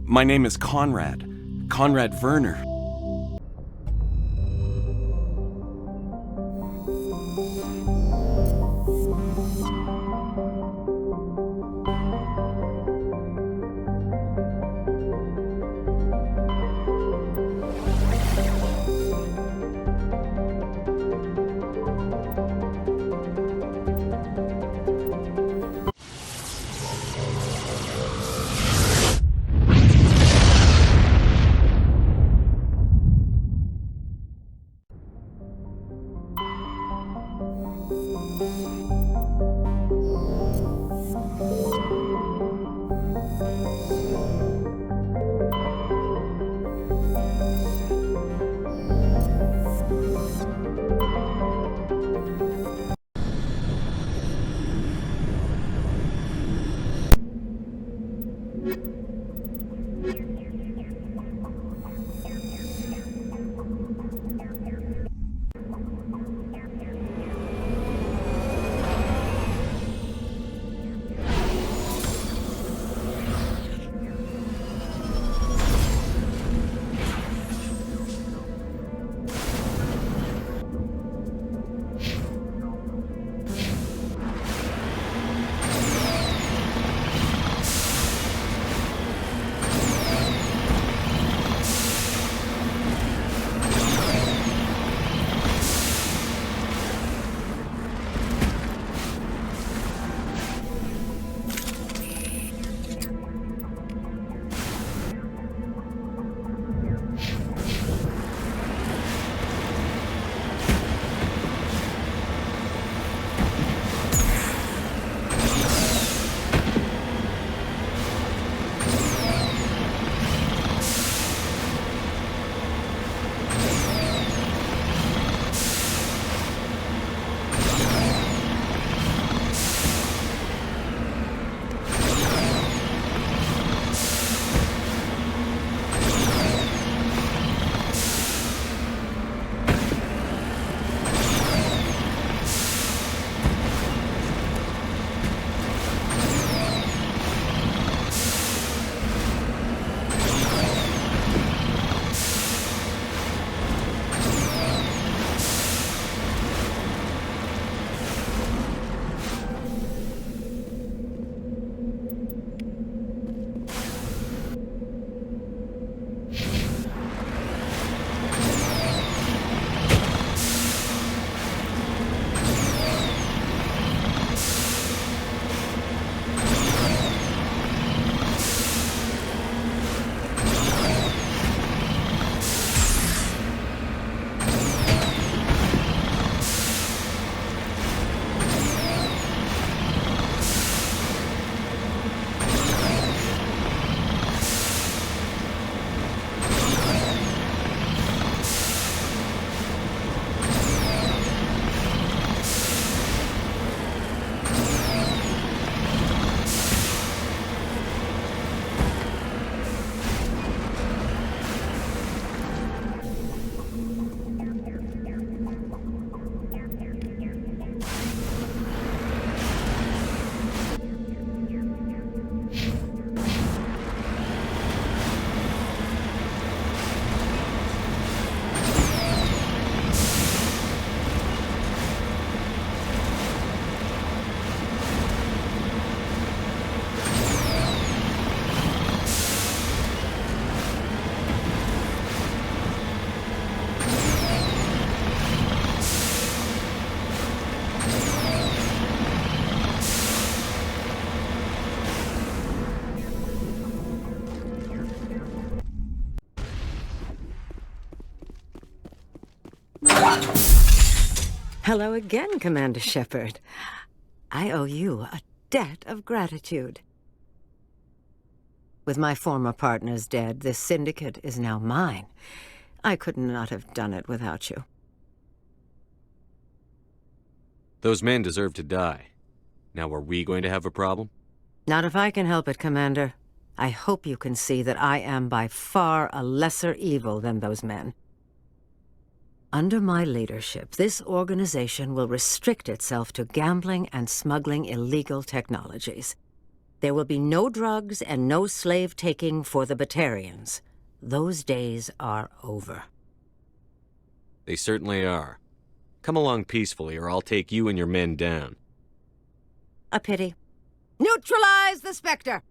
My name is Conrad. Conrad Verner. Hello again, Commander Shepard. I owe you a debt of gratitude. With my former partners dead, this syndicate is now mine. I could not have done it without you. Those men deserve to die. Now, are we going to have a problem? Not if I can help it, Commander. I hope you can see that I am by far a lesser evil than those men. Under my leadership, this organization will restrict itself to gambling and smuggling illegal technologies. There will be no drugs and no slave-taking for the Batarians. Those days are over. They certainly are. Come along peacefully, or I'll take you and your men down. A pity. Neutralize the Specter!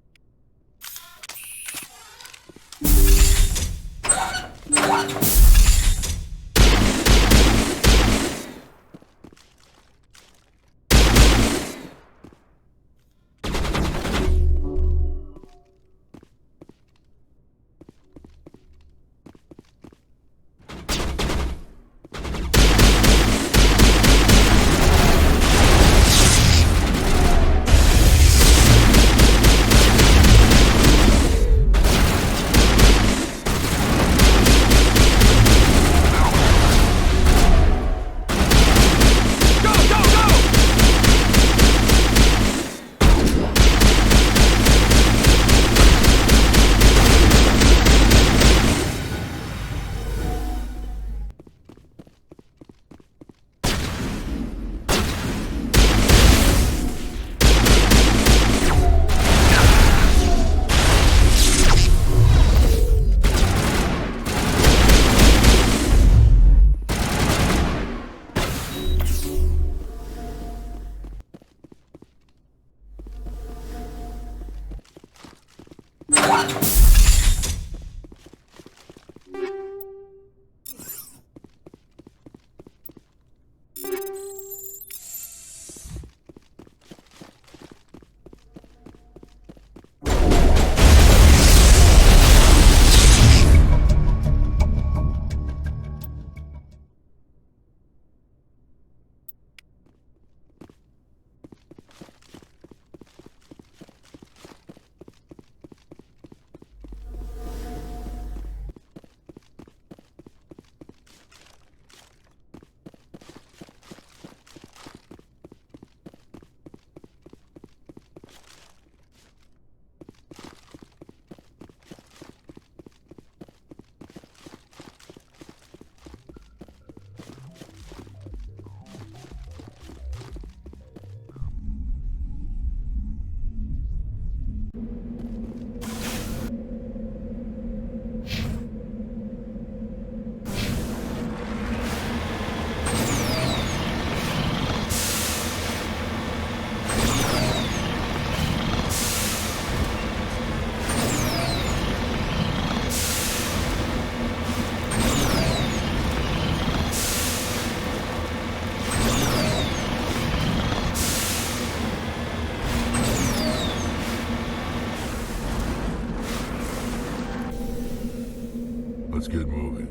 Let's get moving.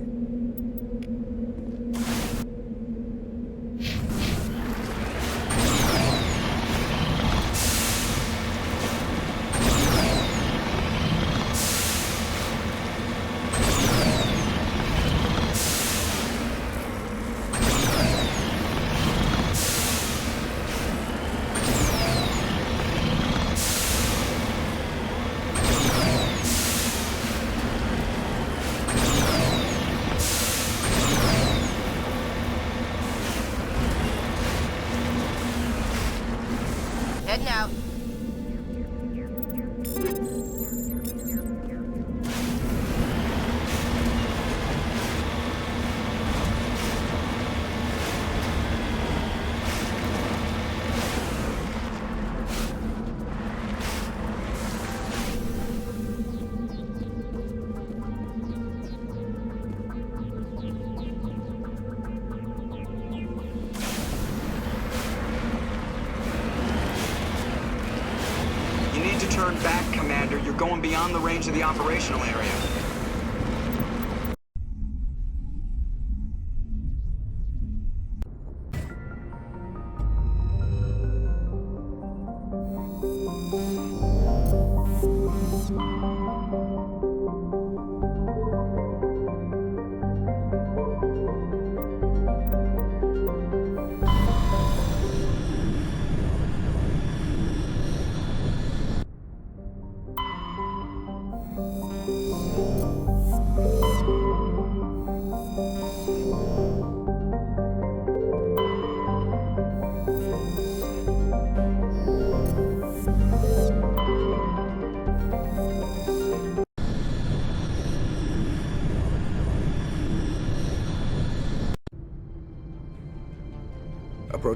Heading out. Turn back, Commander. You're going beyond the range of the operational area.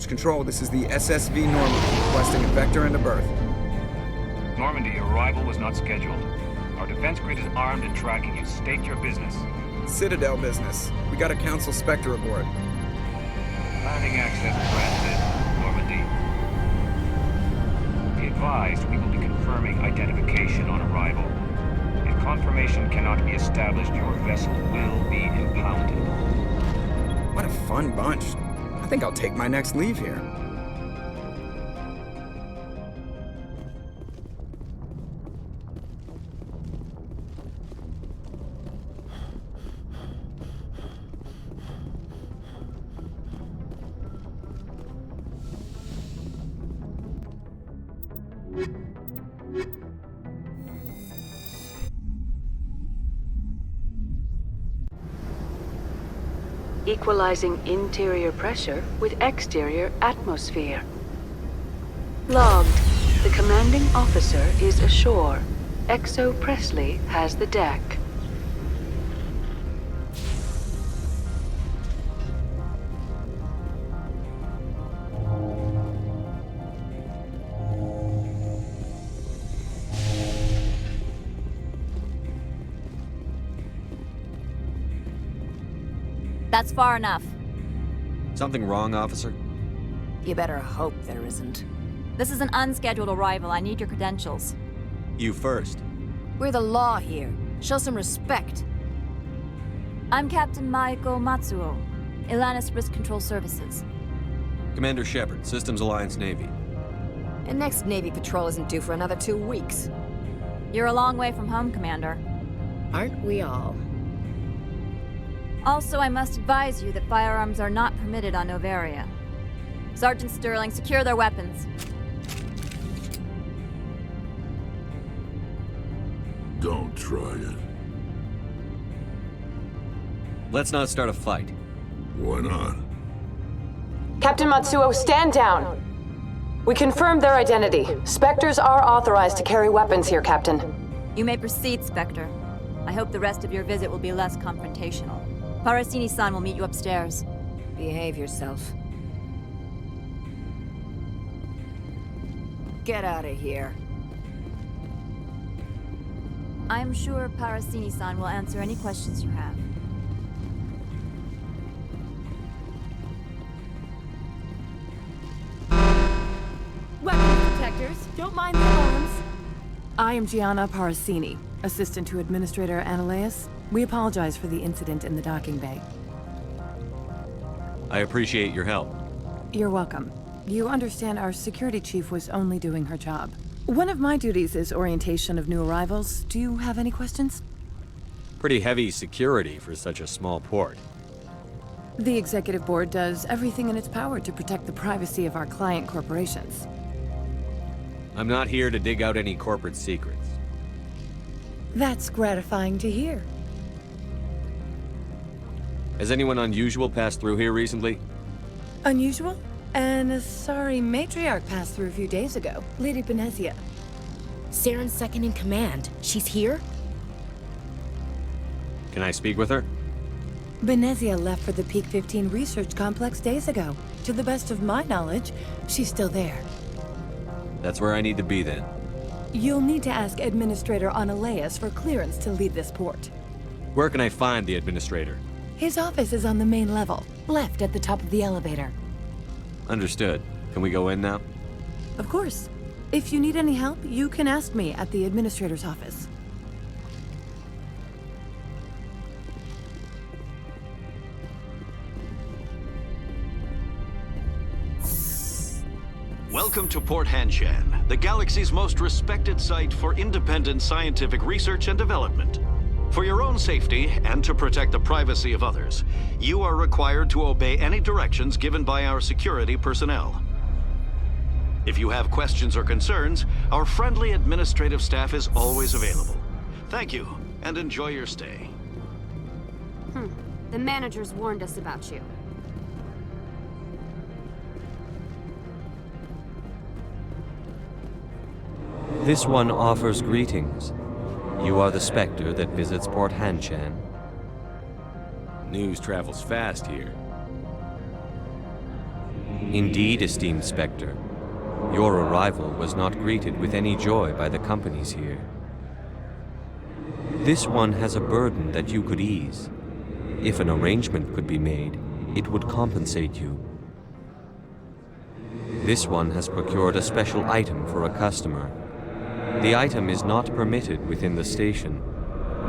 Approach Control, this is the SSV Normandy, requesting a vector and a berth. Normandy, your arrival was not scheduled. Our defense grid is armed and tracking you. State your business. Citadel business. We got a Council Specter aboard. Landing access granted, Normandy. Be advised, we will be confirming identification on arrival. If confirmation cannot be established, your vessel will be impounded. What a fun bunch. I think I'll take my next leave here. Equalizing interior pressure with exterior atmosphere. Logged. The commanding officer is ashore. Exo Presley has the deck. That's far enough. Something wrong, officer? You better hope there isn't. This is an unscheduled arrival. I need your credentials. You first. We're the law here. Show some respect. I'm Captain Maiko Matsuo, Ilanis Risk Control Services. Commander Shepard, Systems Alliance Navy. And next Navy patrol isn't due for another 2 weeks. You're a long way from home, Commander. Aren't we all? Also, I must advise you that firearms are not permitted on Novaria. Sergeant Sterling, secure their weapons. Don't try it. Let's not start a fight. Why not? Captain Matsuo, stand down. We confirmed their identity. Specters are authorized to carry weapons here, Captain. You may proceed, Specter. I hope the rest of your visit will be less confrontational. Parasini-san will meet you upstairs. Behave yourself. Get out of here. I'm sure Parasini-san will answer any questions you have. Weapons detectors, don't mind the alarms. I am Gianna Parasini, assistant to Administrator Ananias. We apologize for the incident in the docking bay. I appreciate your help. You're welcome. You understand our security chief was only doing her job. One of my duties is orientation of new arrivals. Do you have any questions? Pretty heavy security for such a small port. The executive board does everything in its power to protect the privacy of our client corporations. I'm not here to dig out any corporate secrets. That's gratifying to hear. Has anyone unusual passed through here recently? Unusual? And a sorry matriarch passed through a few days ago. Lady Benezia. Saren's second in command. She's here? Can I speak with her? Benezia left for the Peak 15 research complex days ago. To the best of my knowledge, she's still there. That's where I need to be then. You'll need to ask Administrator Ananias for clearance to leave this port. Where can I find the administrator? His office is on the main level, left at the top of the elevator. Understood. Can we go in now? Of course. If you need any help, you can ask me at the administrator's office. Welcome to Port Hanshan, the galaxy's most respected site for independent scientific research and development. For your own safety and to protect the privacy of others, you are required to obey any directions given by our security personnel. If you have questions or concerns, our friendly administrative staff is always available. Thank you, and enjoy your stay. The managers warned us about you. This one offers greetings. You are the Specter that visits Port Hanshan. News travels fast here. Indeed, esteemed Specter, your arrival was not greeted with any joy by the companies here. This one has a burden that you could ease. If an arrangement could be made, it would compensate you. This one has procured a special item for a customer. The item is not permitted within the station,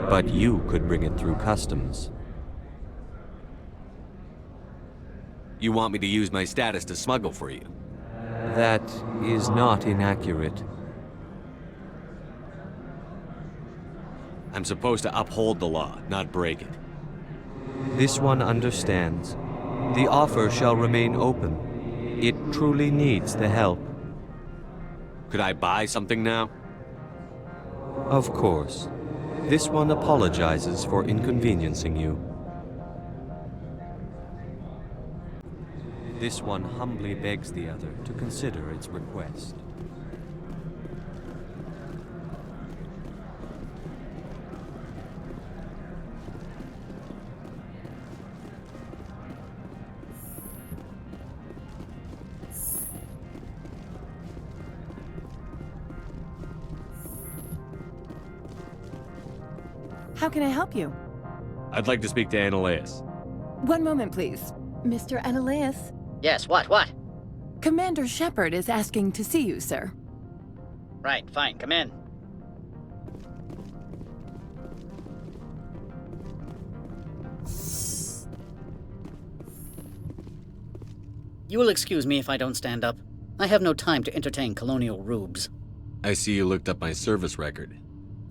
but you could bring it through customs. You want me to use my status to smuggle for you? That is not inaccurate. I'm supposed to uphold the law, not break it. This one understands. The offer shall remain open. It truly needs the help. Could I buy something now? Of course. This one apologizes for inconveniencing you. This one humbly begs the other to consider its request. How can I help you? I'd like to speak to Annaleas. One moment, please. Mr. Annaleas? Yes, what? Commander Shepard is asking to see you, sir. Right, fine, come in. You will excuse me if I don't stand up. I have no time to entertain colonial rubes. I see you looked up my service record.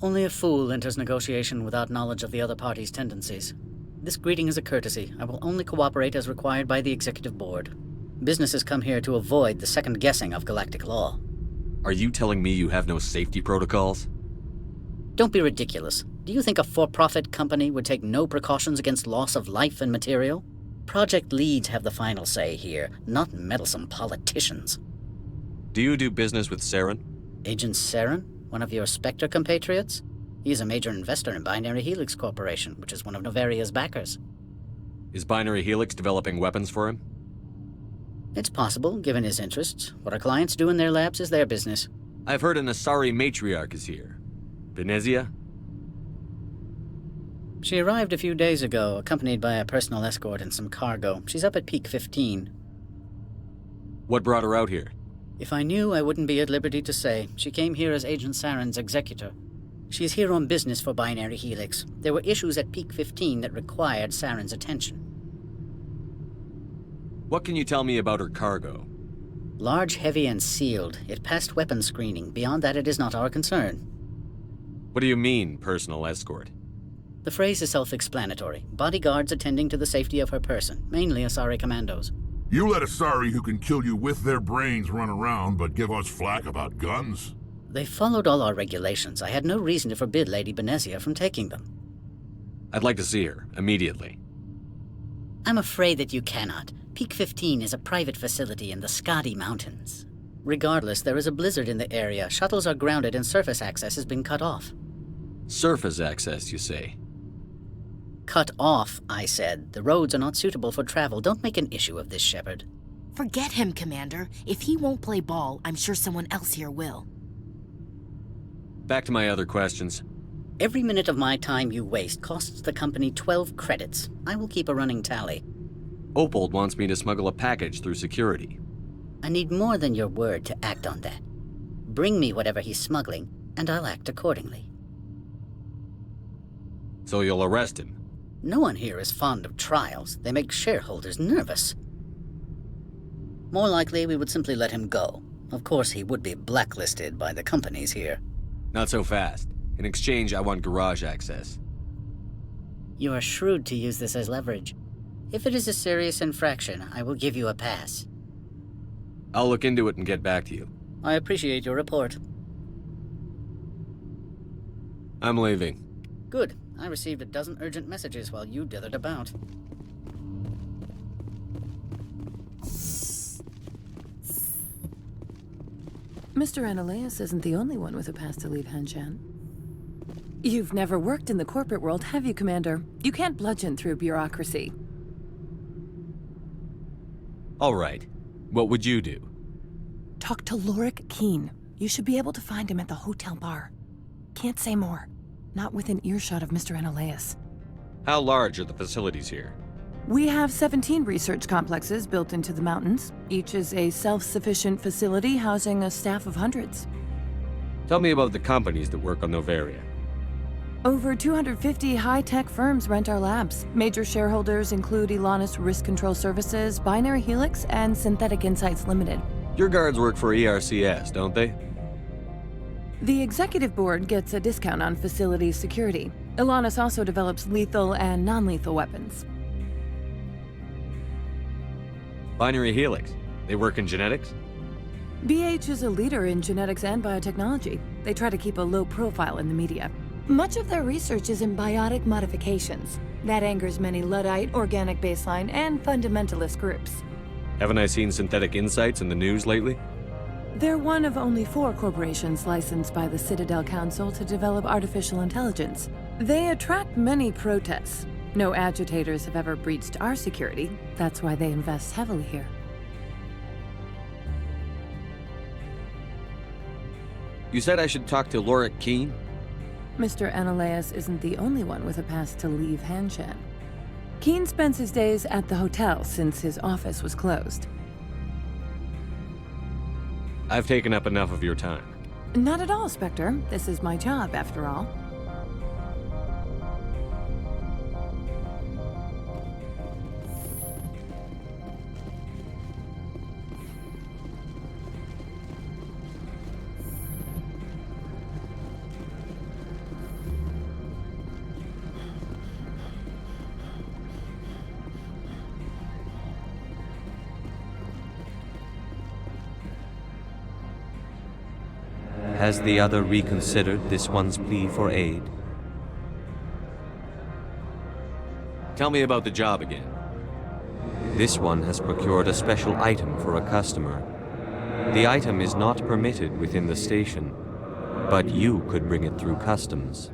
Only a fool enters negotiation without knowledge of the other party's tendencies. This greeting is a courtesy. I will only cooperate as required by the Executive Board. Businesses come here to avoid the second guessing of galactic law. Are you telling me you have no safety protocols? Don't be ridiculous. Do you think a for-profit company would take no precautions against loss of life and material? Project leads have the final say here, not meddlesome politicians. Do you do business with Saren? Agent Saren? One of your Specter compatriots? He is a major investor in Binary Helix Corporation, which is one of Novaria's backers. Is Binary Helix developing weapons for him? It's possible, given his interests. What our clients do in their labs is their business. I've heard an Asari matriarch is here. Venezia? She arrived a few days ago, accompanied by a personal escort and some cargo. She's up at Peak 15. What brought her out here? If I knew, I wouldn't be at liberty to say. She came here as Agent Saren's executor. She's here on business for Binary Helix. There were issues at Peak 15 that required Saren's attention. What can you tell me about her cargo? Large, heavy, and sealed. It passed weapons screening. Beyond that, it is not our concern. What do you mean, personal escort? The phrase is self-explanatory. Bodyguards attending to the safety of her person, mainly Asari commandos. You let Asari who can kill you with their brains run around, but give us flack about guns? They followed all our regulations. I had no reason to forbid Lady Benezia from taking them. I'd like to see her, immediately. I'm afraid that you cannot. Peak 15 is a private facility in the Skadi Mountains. Regardless, there is a blizzard in the area. Shuttles are grounded and surface access has been cut off. Surface access, you say? Cut off, I said. The roads are not suitable for travel. Don't make an issue of this, Shepard. Forget him, Commander. If he won't play ball, I'm sure someone else here will. Back to my other questions. Every minute of my time you waste costs the company 12 credits. I will keep a running tally. Opold wants me to smuggle a package through security. I need more than your word to act on that. Bring me whatever he's smuggling, and I'll act accordingly. So you'll arrest him? No one here is fond of trials. They make shareholders nervous. More likely, we would simply let him go. Of course, he would be blacklisted by the companies here. Not so fast. In exchange, I want garage access. You are shrewd to use this as leverage. If it is a serious infraction, I will give you a pass. I'll look into it and get back to you. I appreciate your report. I'm leaving. Good. I received a dozen urgent messages while you dithered about. Mr. Annaleas isn't the only one with a pass to leave Hanshan. You've never worked in the corporate world, have you, Commander? You can't bludgeon through bureaucracy. All right. What would you do? Talk to Lorik Keen. You should be able to find him at the hotel bar. Can't say more. Not within earshot of Mr. Analaeus. How large are the facilities here? We have 17 research complexes built into the mountains. Each is a self-sufficient facility housing a staff of hundreds. Tell me about the companies that work on Novaria. Over 250 high-tech firms rent our labs. Major shareholders include Elanus Risk Control Services, Binary Helix, and Synthetic Insights Limited. Your guards work for ERCS, don't they? The executive board gets a discount on facility security. Elanus also develops lethal and non-lethal weapons. Binary Helix. They work in genetics? BH is a leader in genetics and biotechnology. They try to keep a low profile in the media. Much of their research is in biotic modifications. That angers many Luddite, organic baseline, and fundamentalist groups. Haven't I seen Synthetic Insights in the news lately? They're one of only 4 corporations licensed by the Citadel Council to develop artificial intelligence. They attract many protests. No agitators have ever breached our security. That's why they invest heavily here. You said I should talk to Lorik Keen? Mr. Analaeus isn't the only one with a pass to leave Hanshan. Keen spends his days at the hotel since his office was closed. I've taken up enough of your time. Not at all, Specter. This is my job, after all. Has the other reconsidered this one's plea for aid? Tell me about the job again. This one has procured a special item for a customer. The item is not permitted within the station, but you could bring it through customs.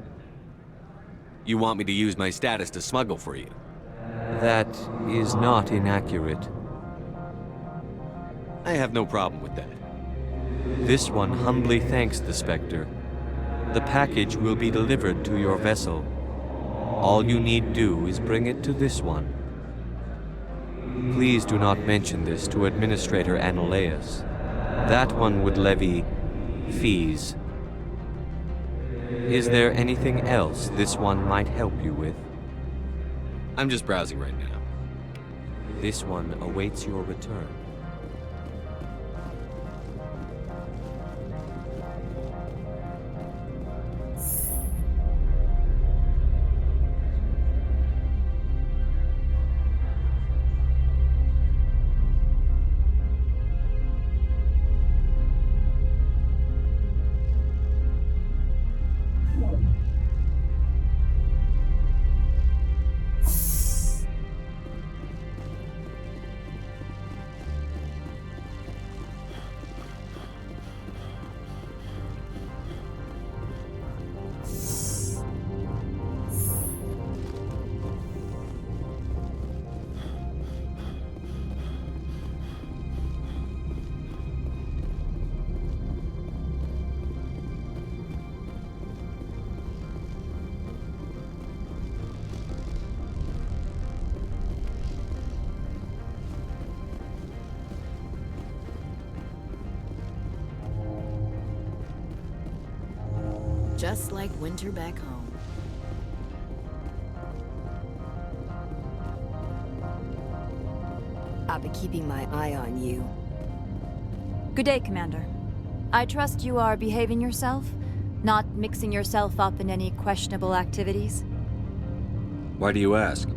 You want me to use my status to smuggle for you? That is not inaccurate. I have no problem with that. This one humbly thanks the Specter. The package will be delivered to your vessel. All you need do is bring it to this one. Please do not mention this to Administrator Analaeus. That one would levy fees. Is there anything else this one might help you with? I'm just browsing right now. This one awaits your return. Just like winter back home. I'll be keeping my eye on you. Good day, Commander. I trust you are behaving yourself, not mixing yourself up in any questionable activities. Why do you ask?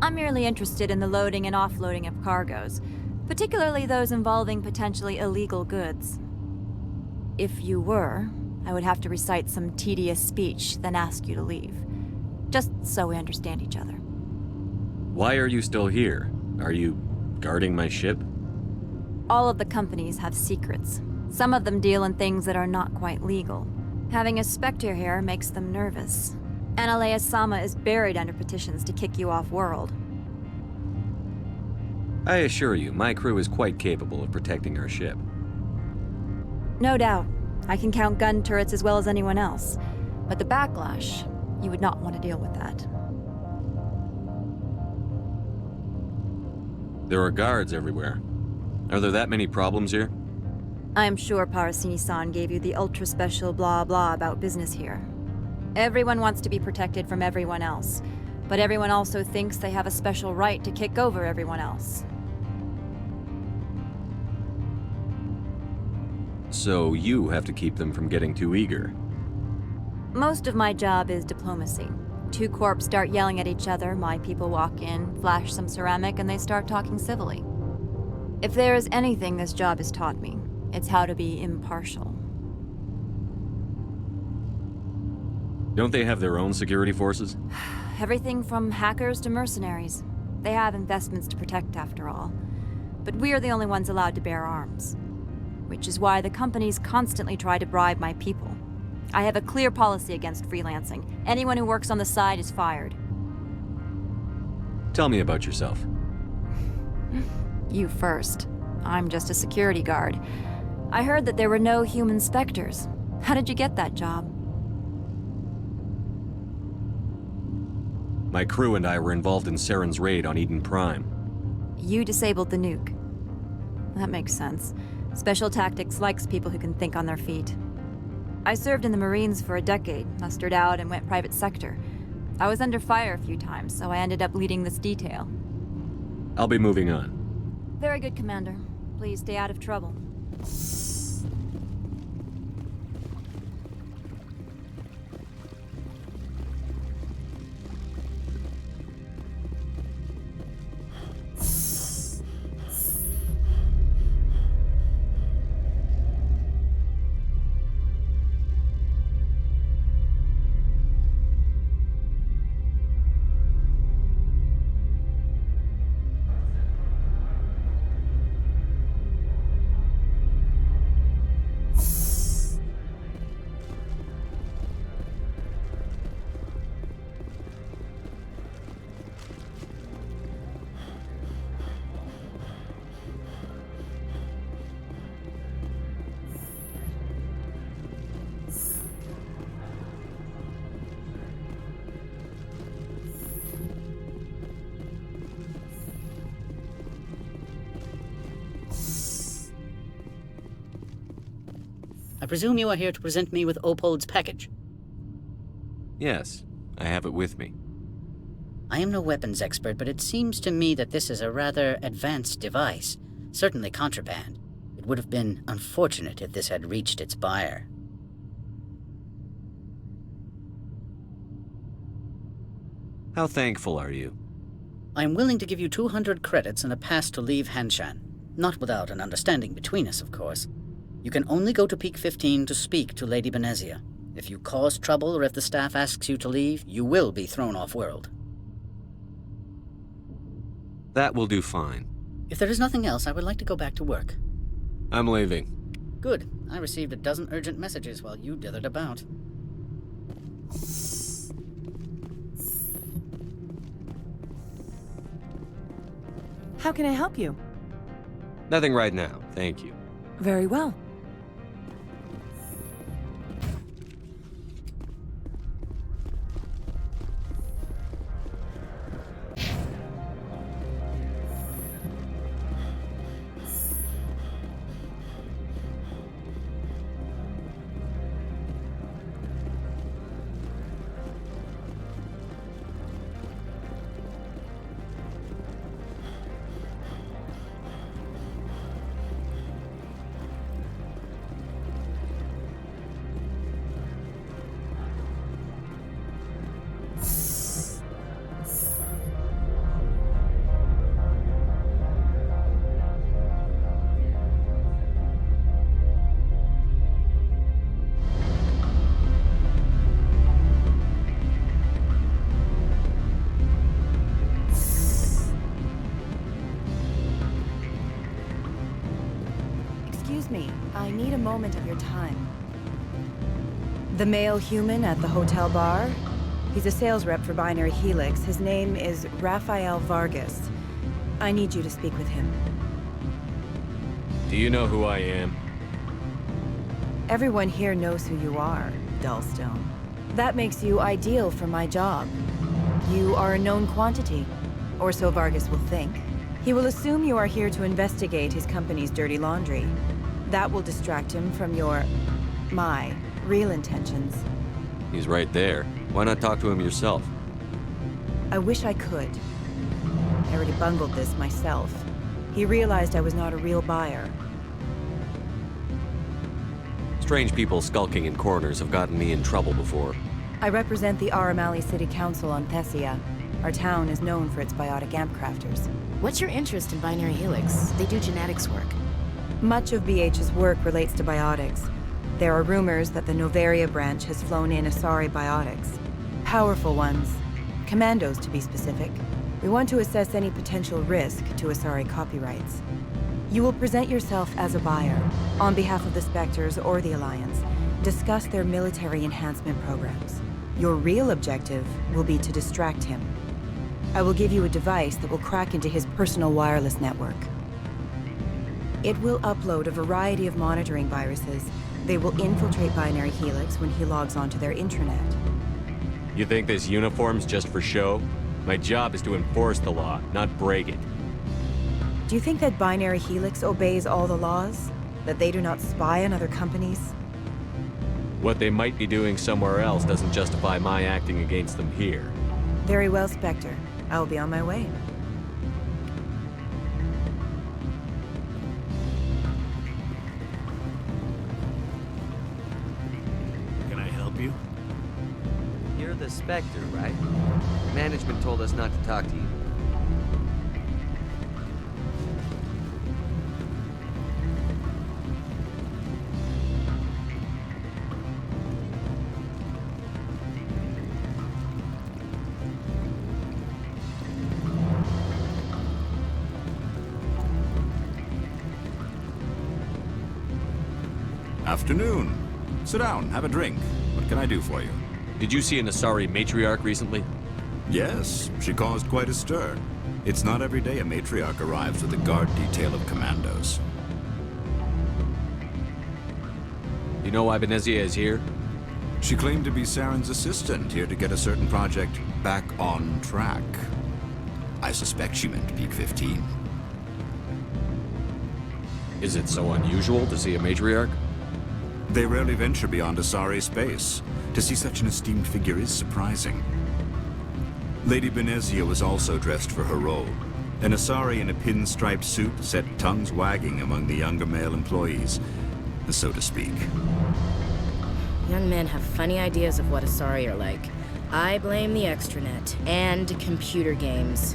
I'm merely interested in the loading and offloading of cargoes, particularly those involving potentially illegal goods. If you were, I would have to recite some tedious speech, then ask you to leave. Just so we understand each other. Why are you still here? Are you guarding my ship? All of the companies have secrets. Some of them deal in things that are not quite legal. Having a Specter here makes them nervous. Analaeus Sama is buried under petitions to kick you off-world. I assure you, my crew is quite capable of protecting our ship. No doubt. I can count gun turrets as well as anyone else. But the backlash, you would not want to deal with that. There are guards everywhere. Are there that many problems here? I am sure Parasini-san gave you the ultra-special blah-blah about business here. Everyone wants to be protected from everyone else, but everyone also thinks they have a special right to kick over everyone else. So you have to keep them from getting too eager. Most of my job is diplomacy. Two corps start yelling at each other, my people walk in, flash some ceramic, and they start talking civilly. If there is anything this job has taught me, it's how to be impartial. Don't they have their own security forces? Everything from hackers to mercenaries. They have investments to protect, after all. But we're the only ones allowed to bear arms. Which is why the companies constantly try to bribe my people. I have a clear policy against freelancing. Anyone who works on the side is fired. Tell me about yourself. You first. I'm just a security guard. I heard that there were no human Specters. How did you get that job? My crew and I were involved in Saren's raid on Eden Prime. You disabled the nuke. That makes sense. Special Tactics likes people who can think on their feet. I served in the Marines for a decade, mustered out, and went private sector. I was under fire a few times, so I ended up leading this detail. I'll be moving on. Very good, Commander. Please stay out of trouble. I presume you are here to present me with Opold's package. Yes, I have it with me. I am no weapons expert, but it seems to me that this is a rather advanced device. Certainly contraband. It would have been unfortunate if this had reached its buyer. How thankful are you? I am willing to give you 200 credits and a pass to leave Hanshan. Not without an understanding between us, of course. You can only go to Peak 15 to speak to Lady Benezia. If you cause trouble or if the staff asks you to leave, you will be thrown off-world. That will do fine. If there is nothing else, I would like to go back to work. I'm leaving. Good. I received a dozen urgent messages while you dithered about. How can I help you? Nothing right now, thank you. Very well. I need a moment of your time. The male human at the hotel bar? He's a sales rep for Binary Helix. His name is Rafael Vargas. I need you to speak with him. Do you know who I am? Everyone here knows who you are, Dullstone. That makes you ideal for my job. You are a known quantity, or so Vargas will think. He will assume you are here to investigate his company's dirty laundry. That will distract him from my real intentions. He's right there. Why not talk to him yourself? I wish I could. I already bungled this myself. He realized I was not a real buyer. Strange people skulking in corners have gotten me in trouble before. I represent the Aramali City Council on Thessia. Our town is known for its biotic amp crafters. What's your interest in Binary Helix? They do genetics work. Much of BH's work relates to biotics. There are rumors that the Novaria branch has flown in Asari biotics. Powerful ones. Commandos, to be specific. We want to assess any potential risk to Asari copyrights. You will present yourself as a buyer, on behalf of the Specters or the Alliance. Discuss their military enhancement programs. Your real objective will be to distract him. I will give you a device that will crack into his personal wireless network. It will upload a variety of monitoring viruses. They will infiltrate Binary Helix when he logs onto their intranet. You think this uniform's just for show? My job is to enforce the law, not break it. Do you think that Binary Helix obeys all the laws? That they do not spy on other companies? What they might be doing somewhere else doesn't justify my acting against them here. Very well, Specter. I will be on my way. Can I help you? You're the Specter, right? Management told us not to talk to you. Afternoon. Sit down, have a drink. What can I do for you? Did you see an Asari matriarch recently? Yes, she caused quite a stir. It's not every day a matriarch arrives with a guard detail of commandos. You know why Venezia is here? She claimed to be Saren's assistant, here to get a certain project back on track. I suspect she meant Peak 15. Is it so unusual to see a matriarch? They rarely venture beyond Asari space. To see such an esteemed figure is surprising. Lady Benezia was also dressed for her role. An Asari in a pinstriped suit set tongues wagging among the younger male employees, so to speak. Young men have funny ideas of what Asari are like. I blame the extranet and computer games.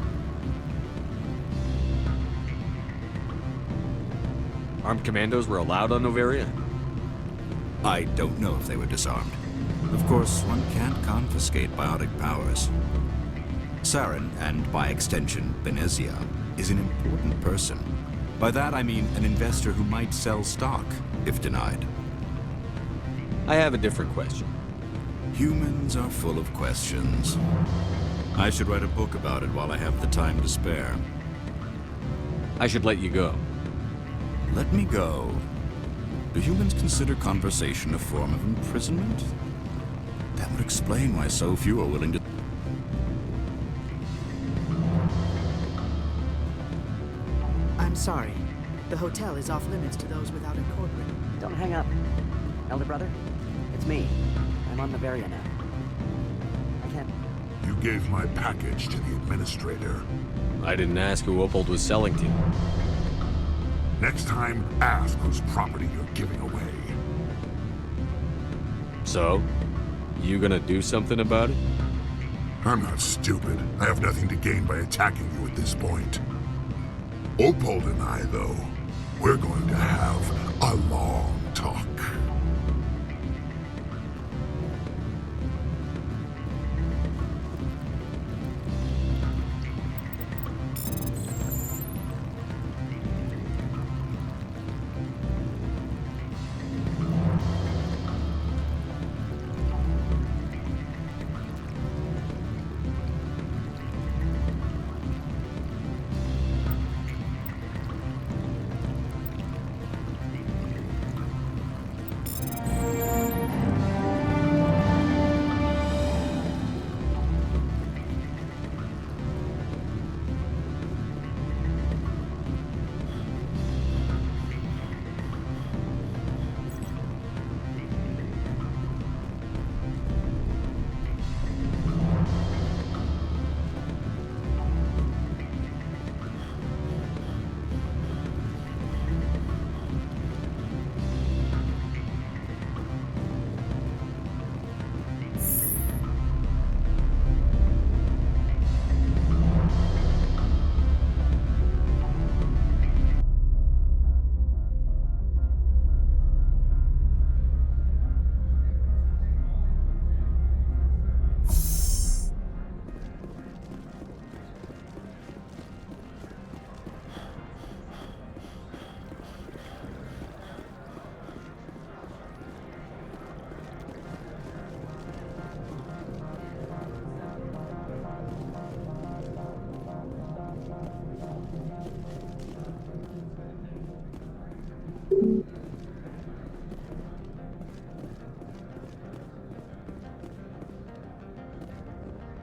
Armed commandos were allowed on Novaria? I don't know if they were disarmed. Of course, one can't confiscate biotic powers. Saren, and by extension, Benezia, is an important person. By that I mean an investor who might sell stock, if denied. I have a different question. Humans are full of questions. I should write a book about it while I have the time to spare. I should let you go. Let me go. Do humans consider conversation a form of imprisonment? That would explain why so few are willing to... I'm sorry. The hotel is off limits to those without a corporate. Don't hang up. Elder brother, it's me. I'm on Novaria now. I can't... You gave my package to the administrator. I didn't ask who Opal was selling to. Next time, ask whose property you're giving away. So? You gonna do something about it? I'm not stupid. I have nothing to gain by attacking you at this point. Opal and I, though, we're going to have a long talk.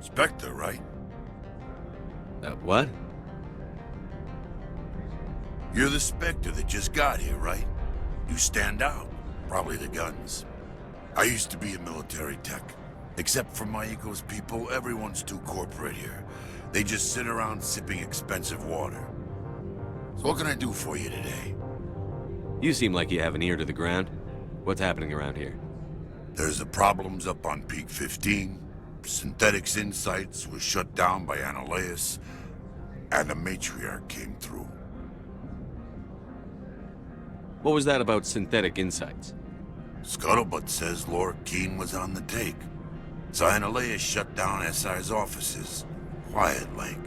Specter, right? What? You're the Specter that just got here, right? You stand out. Probably the guns. I used to be a military tech. Except for my Eco's people, everyone's too corporate here. They just sit around sipping expensive water. So what can I do for you today? You seem like you have an ear to the ground. What's happening around here? There's the problems up on Peak 15. Synthetics Insights was shut down by Annihilus, and the Matriarch came through. What was that about Synthetic Insights? Scuttlebutt says Laura Keene was on the take. So Annihilus shut down SI's offices. Quiet-like,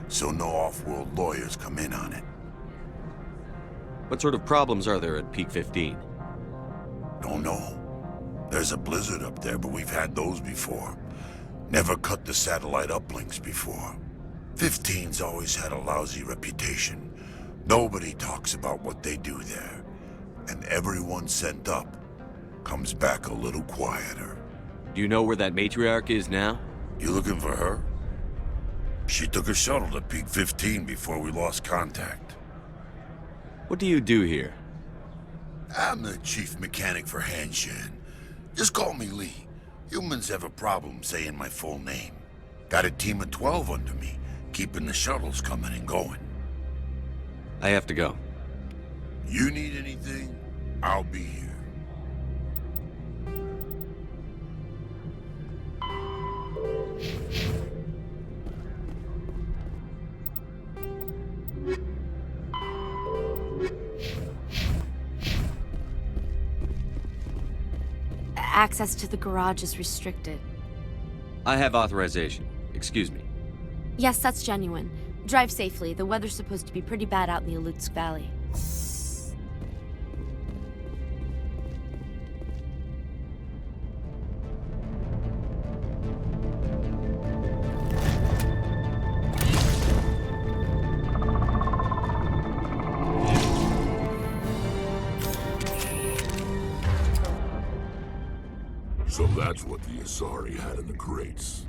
so no off-world lawyers come in on it. What sort of problems are there at Peak 15? Don't know. There's a blizzard up there, but we've had those before. Never cut the satellite uplinks before. 15's always had a lousy reputation. Nobody talks about what they do there. And everyone sent up comes back a little quieter. Do you know where that Matriarch is now? You looking for her? She took a shuttle to Peak 15 before we lost contact. What do you do here? I'm the chief mechanic for Hanshan. Just call me Lee. Humans have a problem saying my full name. Got a team of 12 under me, keeping the shuttles coming and going. I have to go. You need anything, I'll be here. Access to the garage is restricted. I have authorization. Excuse me. Yes, that's genuine. Drive safely. The weather's supposed to be pretty bad out in the Alutsk Valley. So that's what the Asari had in the crates.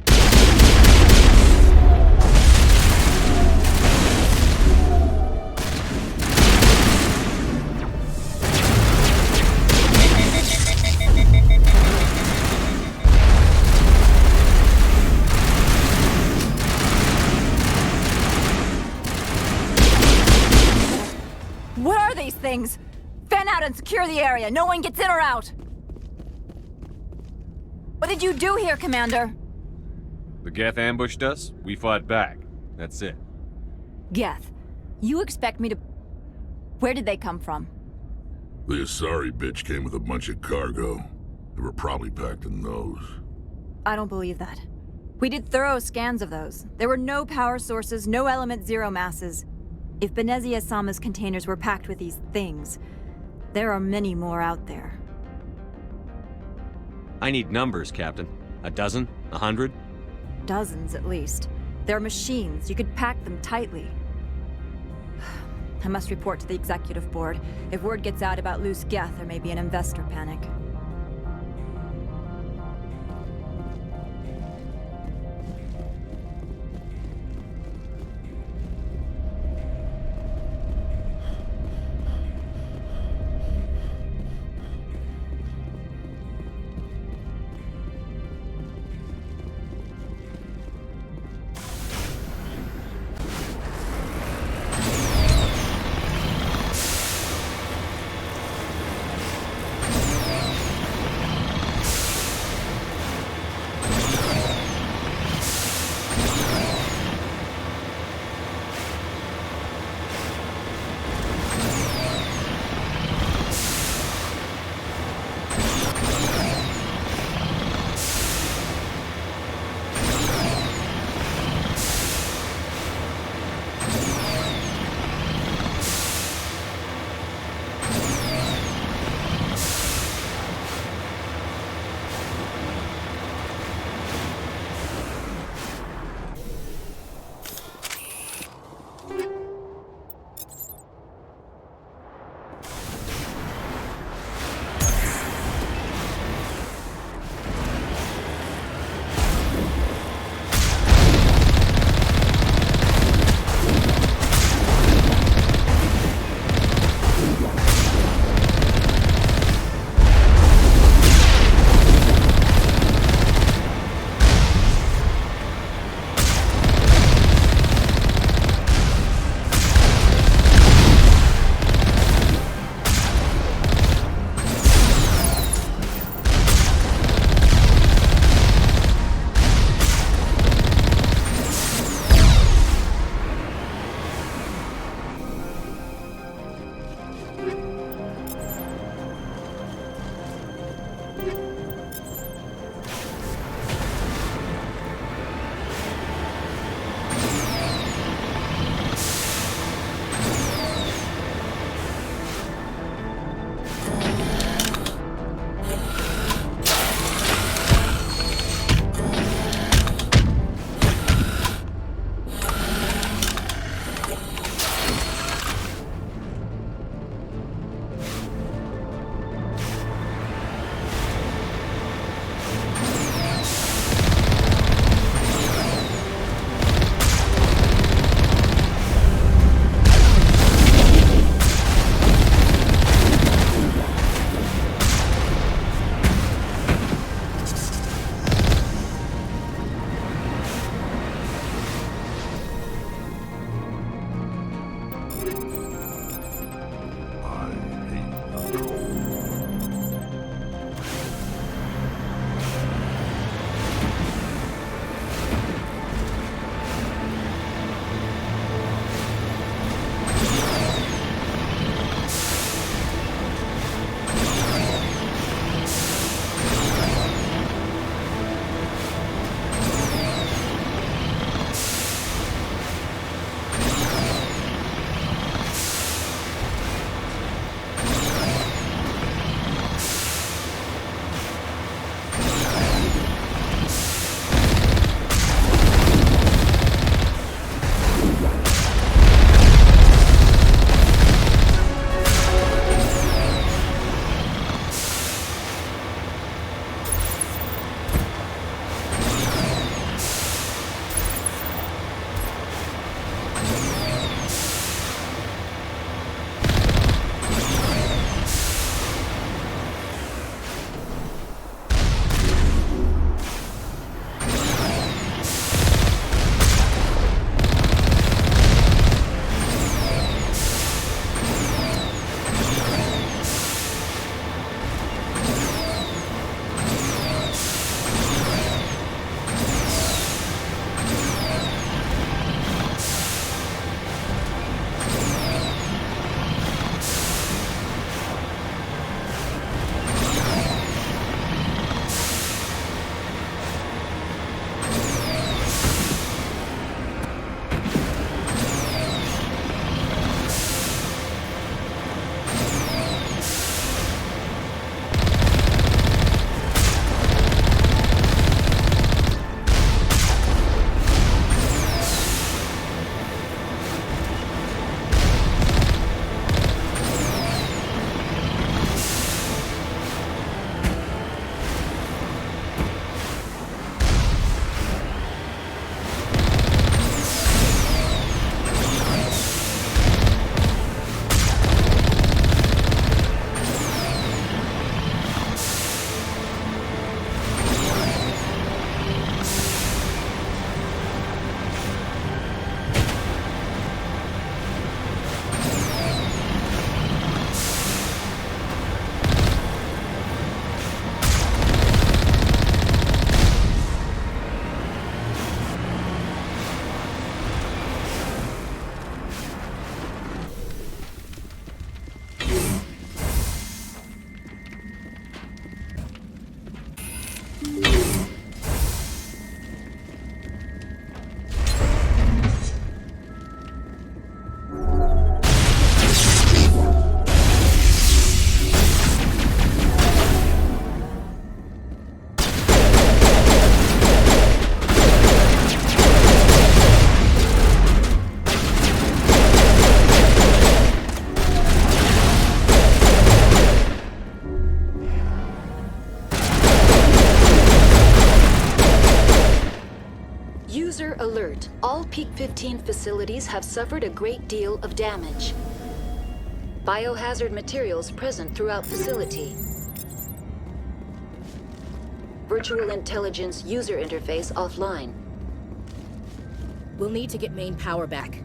What are these things? Fan out and secure the area. No one gets in or out. What did you do here, Commander? The Geth ambushed us, we fought back. That's it. Geth, you expect me to... Where did they come from? The Asari bitch came with a bunch of cargo. They were probably packed in those. I don't believe that. We did thorough scans of those. There were no power sources, no element zero masses. If Benezia Sama's containers were packed with these things, there are many more out there. I need numbers, Captain. A dozen? 100? Dozens, at least. They're machines. You could pack them tightly. I must report to the executive board. If word gets out about loose Geth, there may be an investor panic. User alert. All Peak 15 facilities have suffered a great deal of damage. Biohazard materials present throughout facility. Virtual intelligence user interface offline. We'll need to get main power back.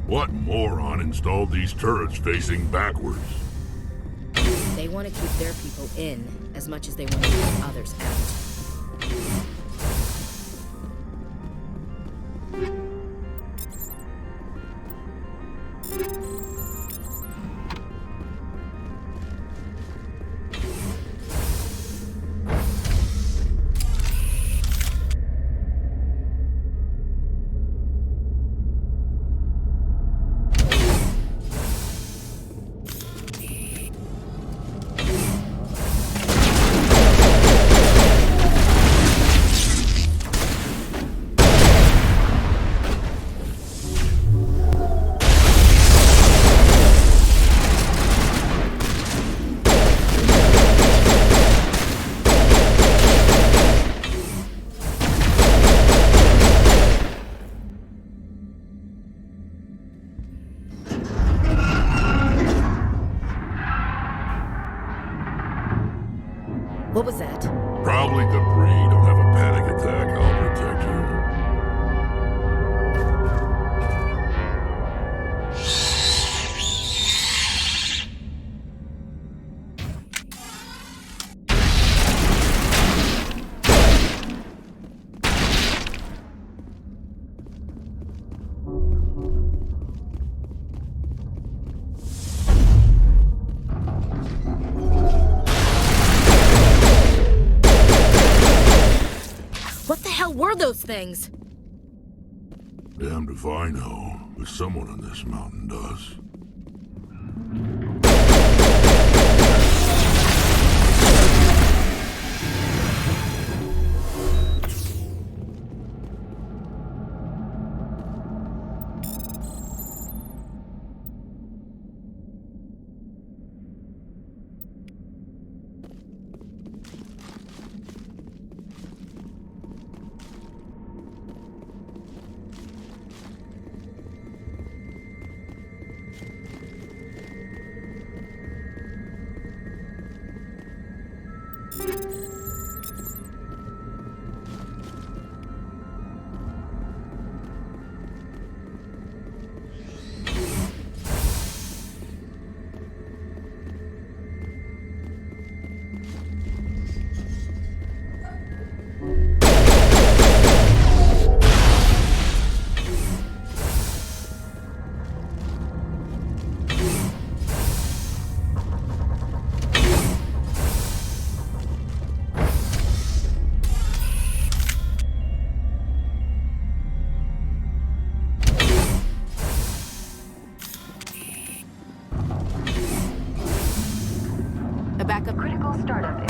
What moron installed these turrets facing backwards? They want to keep their people in as much as they want to keep others out. What was that? Probably debris. Don't have a panic attack. I'll protect you. What the hell were those things? Damned if I know, but someone on this mountain does. Backup critical startup.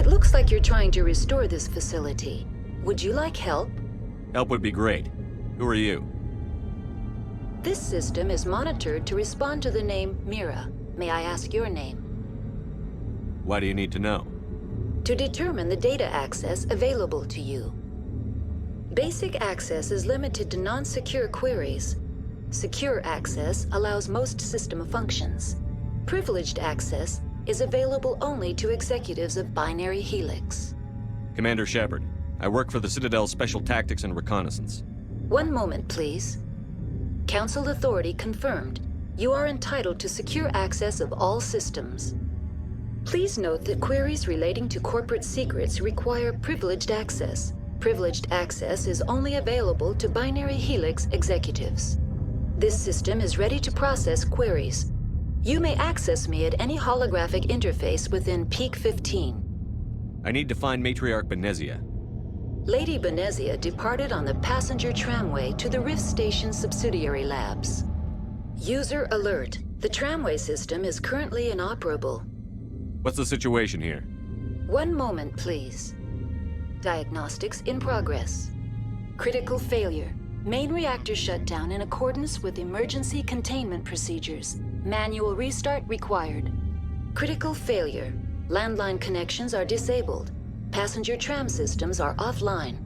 Looks like you're trying to restore this facility. Would you like help? Help would be great. Who are you? This system is monitored to respond to the name Mira. May I ask your name? Why do you need to know? to determine the data access available to you. Basic access is limited to non-secure queries. Secure access allows most system functions. Privileged access is available only to executives of Binary Helix. Commander Shepard, I work for the Citadel's Special Tactics and Reconnaissance. One moment, please. Council authority confirmed. You are entitled to secure access of all systems. Please note that queries relating to corporate secrets require privileged access. Privileged access is only available to Binary Helix executives. This system is ready to process queries. You may access me at any holographic interface within Peak 15. I need to find Matriarch Benezia. Lady Benezia departed on the passenger tramway to the Rift Station subsidiary labs. User alert. The tramway system is currently inoperable. What's the situation here? One moment, please. Diagnostics in progress. Critical failure. Main reactor shutdown in accordance with emergency containment procedures. Manual restart required. Critical failure. Landline connections are disabled. Passenger tram systems are offline.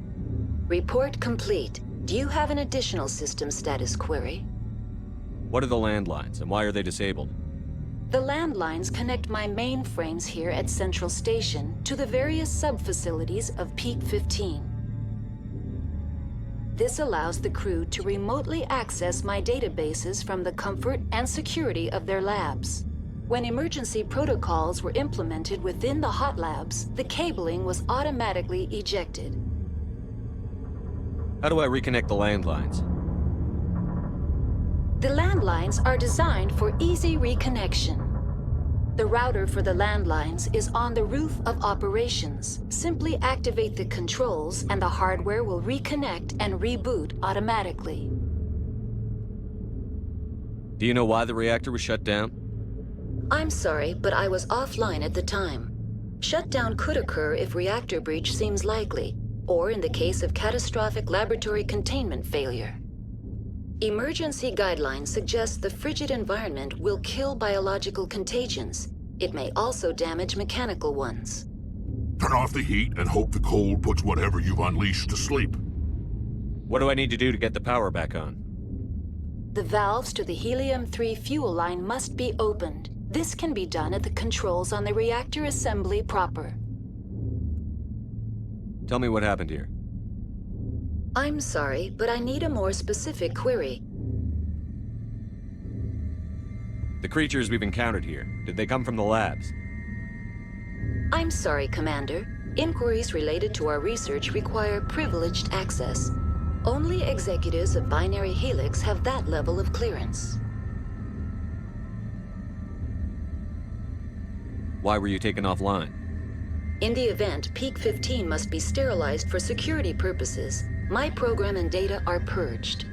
Report complete. Do you have an additional system status query? What are the landlines, and why are they disabled? The landlines connect my mainframes here at Central Station to the various sub-facilities of Peak 15. This allows the crew to remotely access my databases from the comfort and security of their labs. When emergency protocols were implemented within the hot labs, the cabling was automatically ejected. How do I reconnect the landlines? The landlines are designed for easy reconnection. The router for the landlines is on the roof of operations. Simply activate the controls and the hardware will reconnect and reboot automatically. Do you know why the reactor was shut down? I'm sorry, but I was offline at the time. Shutdown could occur if reactor breach seems likely, or in the case of catastrophic laboratory containment failure. Emergency guidelines suggest the frigid environment will kill biological contagions. It may also damage mechanical ones. Turn off the heat and hope the cold puts whatever you've unleashed to sleep. What do I need to do to get the power back on? The valves to the helium-3 fuel line must be opened. This can be done at the controls on the reactor assembly proper. Tell me what happened here. I'm sorry, but I need a more specific query. The creatures we've encountered here, did they come from the labs? I'm sorry, Commander. Inquiries related to our research require privileged access. Only executives of Binary Helix have that level of clearance. Why were you taken offline? In the event, Peak 15 must be sterilized for security purposes. My program and data are purged.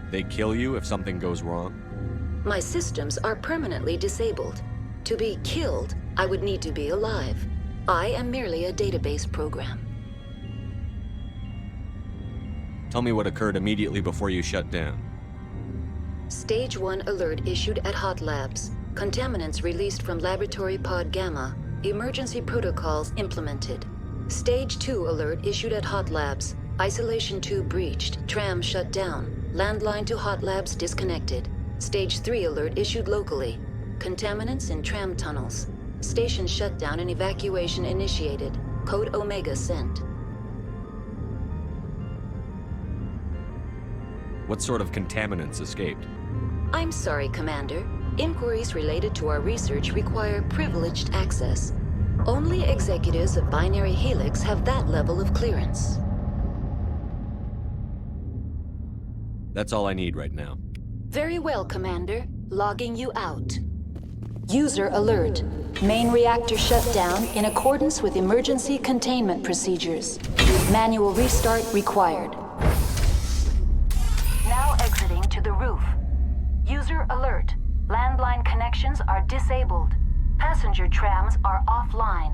They kill you if something goes wrong? My systems are permanently disabled. To be killed, I would need to be alive. I am merely a database program. Tell me what occurred immediately before you shut down. Stage 1 alert issued at Hot Labs. Contaminants released from Laboratory Pod Gamma. Emergency protocols implemented. Stage 2 alert issued at Hot Labs. Isolation tube breached. Tram shut down. Landline to Hot Labs disconnected. Stage 3 alert issued locally. Contaminants in tram tunnels. Station shutdown and evacuation initiated. Code Omega sent. What sort of contaminants escaped? I'm sorry, Commander. Inquiries related to our research require privileged access. Only executives of Binary Helix have that level of clearance. That's all I need right now. Very well, Commander. Logging you out. User alert. Main reactor shut down in accordance with emergency containment procedures. Manual restart required. Now exiting to the roof. User alert. Landline connections are disabled. Passenger trams are offline.